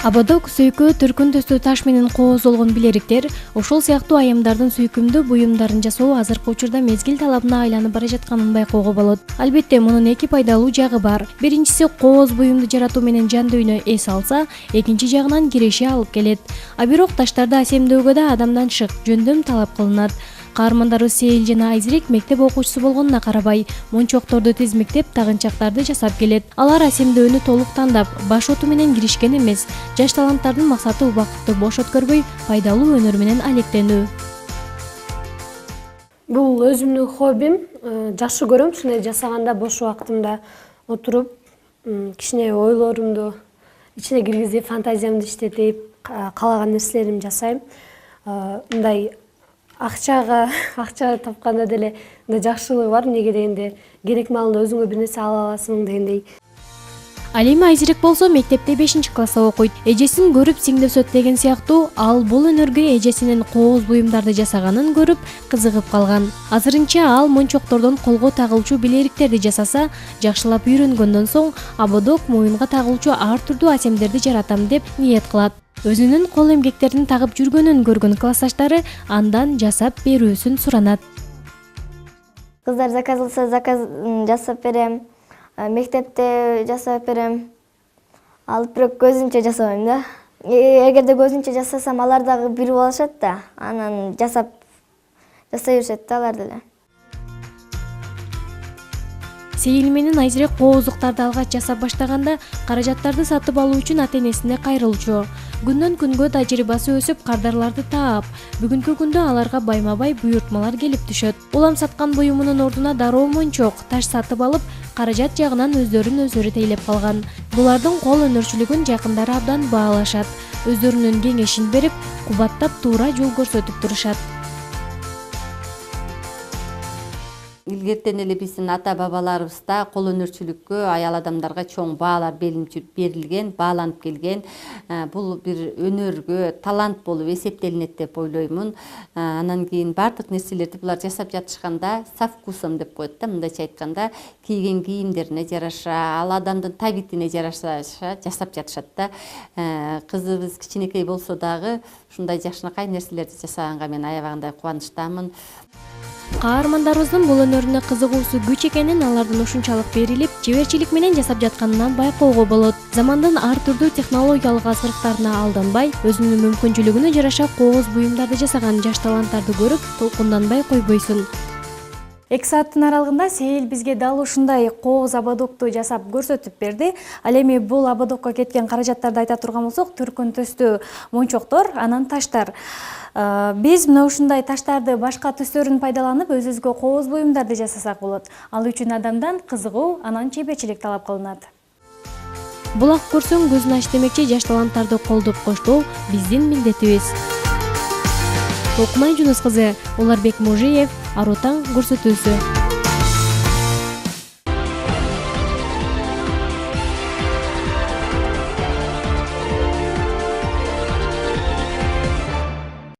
Абадок, сөйкө, түркүн төстүү таш менен кооздолгон билериктер, ошол сыяктуу айымдардын сүйкүмдүү буюмдарын жасоо азыркы учурда мезгил талабына айланып бара жатканын байкоого болот. Албетте, мунун эки пайдалуу жагы бар. Биринчиси, кооз буюмду жаратуу менен жан дүйнө эс алса, экинчи жагынан киреши алып келет. А бирок таштарды асемдөөгө да адамдан шык, жөндөм талап кылынат. Каармандарыбыз Сейил жана Айзирек мектеп окуучусу болгонуна карабай, мончокторду тизмектеп, тагынчактарды жасап келет. Алар асемдөөнү толук тандап, баш оту менен киришкен эмес. Жаш таланттардын максаты убакытты бош өткөрбөй, пайдалуу өнөр менен алектенүү. Бул өзүмдүн хоббим. Жакшы көрөм ушундай жасаганда, бош убактымда отуруп, кичине ойлорумду ичине киргизип, фантазиямды иштетип, каалаган нерселеримди жасайм. Мындай акча тапканда деле жакшылыгы бар. Эмнеге дегенде, керек маалында өзүңө бир нерсе ала аласың дегендей. Ал эми Айзирек болсо мектепте 5-класста окуйт. Эжесин көрүп сиңдеп сөт деген сыяктуу, ал бул өнөргө эжесинин кооз буюмдарды жасаганын көрүп кызыгып калган. Азырынча ал мончоктордон колго тагылчу билериктерди жасаса, жакшылап үйрөнгөндөн соң Абадок моюнга тагылчу ар түрдүү асемдерди жаратам деп ниет кылат. Өзүнүн кол эмгектерин тагып жүргөнүн көргөн классташтары андан жасап берүүсүн суранат. Кыздар заказласа жасап берем. Мектепте жасап берем. Ал бирок көзүмчө жасабайм да. Эгерде көзүмчө жасасам, алар дагы билип алышат да. Анан жасай беришет да алар деле. Сейил менен Айзирек кооздуктарды алгач жасап баштаганда, каражаттарды сатып алуу үчүн ата-энесине кайрылчу. Күндөн күнгө тажрыйбасы өсүп, кардарларды таап, бүгүнкү күндө аларга байма-бай буйртмалар келип түшөт. Улам саткан буюмунун ордуна дароо мончок, таш сатып алып, каражат жагынан өздөрү тейлеп калган. Булардын кол өнөрчүлүгүн жакындары абдан баалашат. Өздөрүнүн кеңешин берип, кубаттап туура жол көрсөтүп турушат. Илгертен эле биздин ата-бабаларыбызда кол өнөрчүлүккө, аял адамдарга чоң баалар берилген, бааланып келген. Бул бир өнөргө талант болуп эсептелинет деп ойлоймун. Анан кийин бардык нерселерди булар жасап жатышканда со вкусом деп коет да, мындайча айтканда, кийген кийимдерине жараша, ал адамдын табитине жараша жасап жатышат да. Кызыбыз кичинекей болсо дагы ушундай жакшынакай нерселерди жасаганга мен аябагандай кубанычтамын. Каармандарыбыздын бул өнөрүнө кызыгуусу күч экенин алардын ушунчалык берилип, жеберчилик менен жасап жатканынан байкоого болот. Замандын ар түрдүү технологиялык азгырыктарына алданбай, өзүнүн мүмкүнчүлүгүнө жараша кооз буюмдарды жасаган жаш таланттарды көрүп, толкунданбай койбойсун. 2 сааттын аралыгында Сейил бизге дал ушундай кооз абадокту жасап көрсөтүп берди. Ал эми бул абадокко кеткен каражаттарды айта турган болсок, түркүн төстүү мончоктор, анан таштар. Биз мына ушундай таштарды башка түстөрүн пайдаланып, өзүбүзгө кооз буюмдарды жасасак болот. Ал үчүн адамдан кызыгуу, анан чеберчилик талап кылынат. Булак көрсөң көзүн ач демекчи жаш таланттарды колдоп коштоо биздин милдетибиз. Толкунай Жунус кызы, Уларбек Можиев, Ару таң көрсөтүүсү.